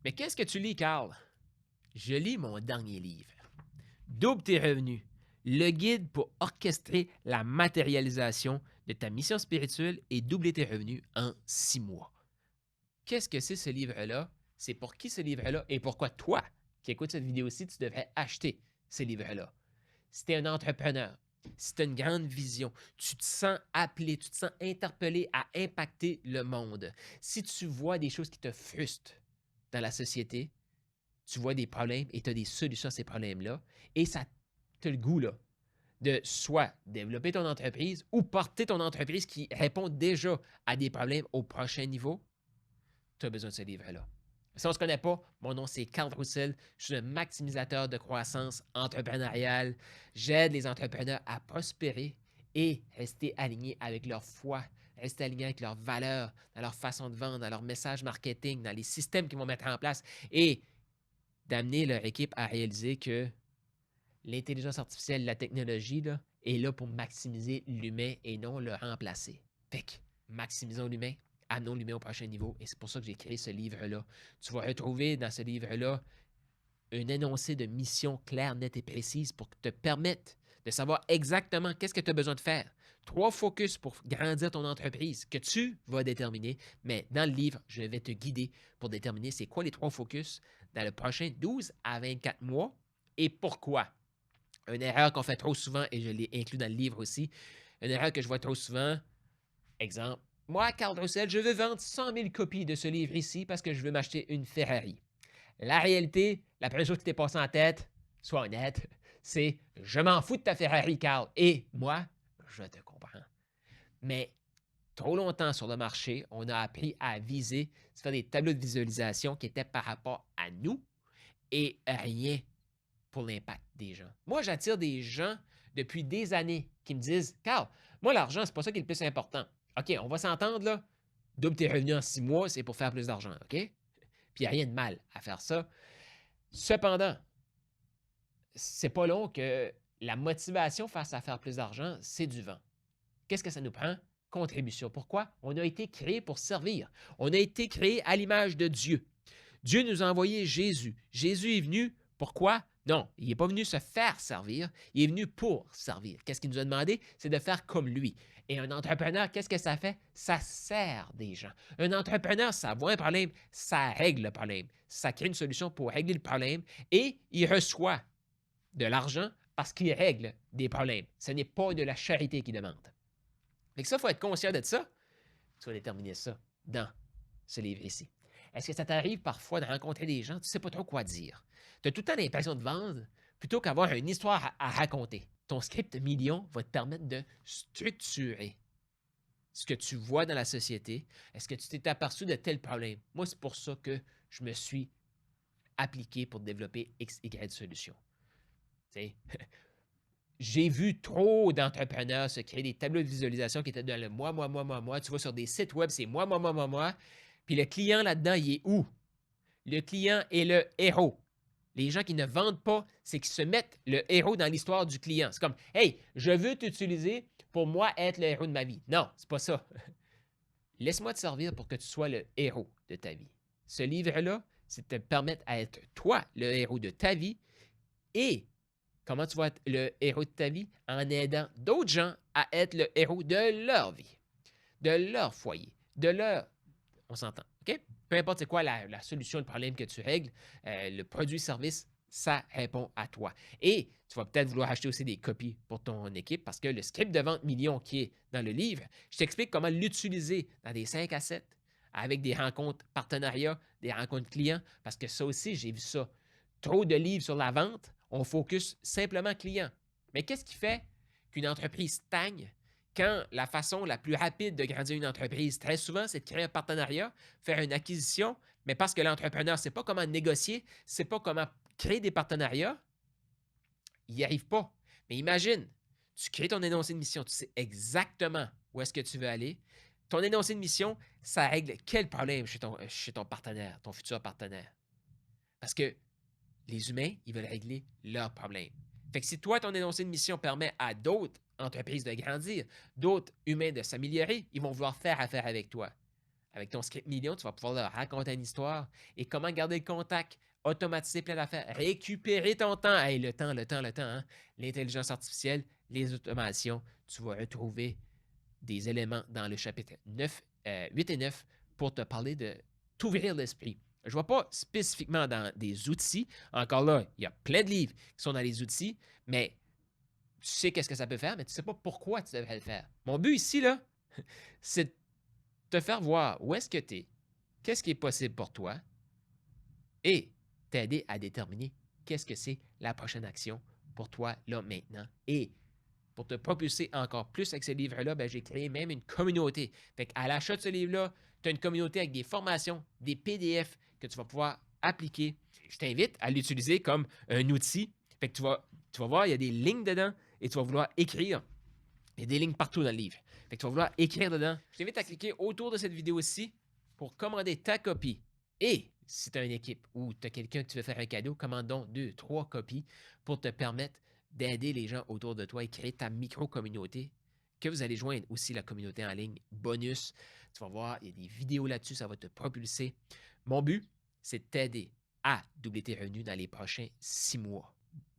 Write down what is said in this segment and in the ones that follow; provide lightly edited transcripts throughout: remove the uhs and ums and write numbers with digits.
Mais qu'est-ce que tu lis, Carl? Je lis mon dernier livre. Double tes revenus. Le guide pour orchestrer la matérialisation de ta mission spirituelle et doubler tes revenus en 6 mois. Qu'est-ce que c'est ce livre-là? C'est pour qui ce livre-là et pourquoi toi, qui écoutes cette vidéo-ci, tu devrais acheter ce livre-là? Si tu es un entrepreneur, si tu as une grande vision, tu te sens appelé, tu te sens interpellé à impacter le monde. Si tu vois des choses qui te frustrent dans la société, tu vois des problèmes et tu as des solutions à ces problèmes-là, et ça te le goût là, de soit développer ton entreprise ou porter ton entreprise qui répond déjà à des problèmes au prochain niveau, tu as besoin de ce livre-là. Si on ne se connaît pas, mon nom c'est Carl Roussel. Je suis un maximisateur de croissance entrepreneuriale. J'aide les entrepreneurs à prospérer et rester alignés avec leur foi, rester alignés avec leurs valeurs, dans leur façon de vendre, dans leur message marketing, dans les systèmes qu'ils vont mettre en place et d'amener leur équipe à réaliser que l'intelligence artificielle, la technologie, là, est là pour maximiser l'humain et non le remplacer. Fait que, maximisons l'humain, amenons l'humain au prochain niveau. Et c'est pour ça que j'ai créé ce livre-là. Tu vas retrouver dans ce livre-là un énoncé de mission claire, nette et précise pour te permettre de savoir exactement qu'est-ce que tu as besoin de faire. 3 focus pour grandir ton entreprise que tu vas déterminer. Mais dans le livre, je vais te guider pour déterminer c'est quoi les 3 focus dans le prochain 12 à 24 mois et pourquoi. Une erreur qu'on fait trop souvent, et je l'ai inclus dans le livre aussi, une erreur que je vois trop souvent, exemple, moi, Carl Roussel, je veux vendre 100 000 copies de ce livre ici parce que je veux m'acheter une Ferrari. La réalité, la première chose qui t'est passée en tête, sois honnête, c'est je m'en fous de ta Ferrari, Carl. Et moi, je te comprends. Mais trop longtemps sur le marché, on a appris à viser, à faire des tableaux de visualisation qui étaient par rapport à nous et rien pour l'impact des gens. Moi, j'attire des gens depuis des années qui me disent Carl, moi, l'argent, c'est pas ça qui est le plus important. OK, on va s'entendre là. Double tes revenus en 6 mois, c'est pour faire plus d'argent, OK? Puis il n'y a rien de mal à faire ça. Cependant, c'est pas long que la motivation face à faire plus d'argent, c'est du vent. Qu'est-ce que ça nous prend? Contribution. Pourquoi? On a été créé pour servir. On a été créé à l'image de Dieu. Dieu nous a envoyé Jésus. Jésus est venu, pourquoi? Non, il n'est pas venu se faire servir, il est venu pour servir. Qu'est-ce qu'il nous a demandé? C'est de faire comme lui. Et un entrepreneur, qu'est-ce que ça fait? Ça sert des gens. Un entrepreneur, ça voit un problème, ça règle le problème. Ça crée une solution pour régler le problème et il reçoit de l'argent parce qu'il règle des problèmes. Ce n'est pas de la charité qu'il demande. Fait que ça, il faut être conscient de ça. Tu vas déterminer ça dans ce livre ici. Est-ce que ça t'arrive parfois de rencontrer des gens, tu ne sais pas trop quoi dire? Tu as tout le temps l'impression de vendre plutôt qu'avoir une histoire à raconter. Ton script million va te permettre de structurer ce que tu vois dans la société. Est-ce que tu t'es aperçu de tels problèmes? Moi, c'est pour ça que je me suis appliqué pour développer X, Y solutions. J'ai vu trop d'entrepreneurs se créer des tableaux de visualisation qui étaient dans le moi. Tu vas sur des sites web, c'est moi. Puis le client là-dedans, il est où? Le client est le héros. Les gens qui ne vendent pas, c'est qu'ils se mettent le héros dans l'histoire du client. C'est comme, hey, je veux t'utiliser pour moi être le héros de ma vie. Non, c'est pas ça. Laisse-moi te servir pour que tu sois le héros de ta vie. Ce livre-là, c'est de te permettre à être toi le héros de ta vie et comment tu vas être le héros de ta vie en aidant d'autres gens à être le héros de leur vie, de leur foyer, de leur... On s'entend, OK? Peu importe c'est quoi la solution, le problème que tu règles, le produit-service, ça répond à toi. Et tu vas peut-être vouloir acheter aussi des copies pour ton équipe parce que le script de vente million qui est dans le livre, je t'explique comment l'utiliser dans des 5 à 7 avec des rencontres partenariats, des rencontres clients, parce que ça aussi, j'ai vu ça. Trop de livres sur la vente, on focus simplement client. Mais qu'est-ce qui fait qu'une entreprise stagne quand la façon la plus rapide de grandir une entreprise, très souvent, c'est de créer un partenariat, faire une acquisition, mais parce que l'entrepreneur ne sait pas comment négocier, ne sait pas comment créer des partenariats, il n'y arrive pas. Mais imagine, tu crées ton énoncé de mission, tu sais exactement où est-ce que tu veux aller. Ton énoncé de mission, ça règle quel problème chez ton partenaire, ton futur partenaire. Parce que les humains, ils veulent régler leurs problèmes. Fait que si toi, ton énoncé de mission permet à d'autres entreprises de grandir, d'autres humains de s'améliorer, ils vont vouloir faire affaire avec toi. Avec ton script million, tu vas pouvoir leur raconter une histoire et comment garder le contact, automatiser plein d'affaires, récupérer ton temps. Hey, le temps, hein? L'intelligence artificielle, les automations, tu vas retrouver des éléments dans le chapitre 8 et 9 pour te parler de t'ouvrir l'esprit. Je ne vois pas spécifiquement dans des outils. Encore là, il y a plein de livres qui sont dans les outils, mais tu sais qu'est-ce que ça peut faire, mais tu ne sais pas pourquoi tu devrais le faire. Mon but ici, là, c'est de te faire voir où est-ce que tu es, qu'est-ce qui est possible pour toi et t'aider à déterminer qu'est-ce que c'est la prochaine action pour toi, là, maintenant. Et pour te propulser encore plus avec ce livre-là, ben, j'ai créé même une communauté. Fait qu'à l'achat de ce livre-là, tu as une communauté avec des formations, des PDF que tu vas pouvoir appliquer. Je t'invite à l'utiliser comme un outil. Fait que tu vas voir, il y a des lignes dedans et tu vas vouloir écrire. Il y a des lignes partout dans le livre. Fait que tu vas vouloir écrire dedans. Je t'invite à cliquer autour de cette vidéo-ci pour commander ta copie. Et si tu as une équipe ou tu as quelqu'un que tu veux faire un cadeau, commande donc 2, 3 copies pour te permettre d'aider les gens autour de toi et créer ta micro-communauté que vous allez joindre aussi la communauté en ligne. Bonus, tu vas voir, il y a des vidéos là-dessus, ça va te propulser. Mon but, c'est de t'aider à doubler tes revenus dans les prochains 6 mois.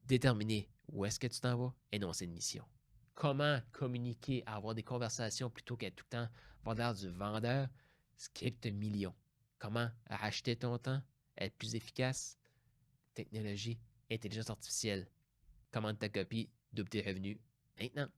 Déterminer où est-ce que tu t'en vas, énoncer une mission. Comment communiquer, avoir des conversations plutôt qu'être tout le temps avoir l'air du vendeur, script million. Comment racheter ton temps, être plus efficace, technologie, intelligence artificielle. Commande ta copie, double tes revenus maintenant.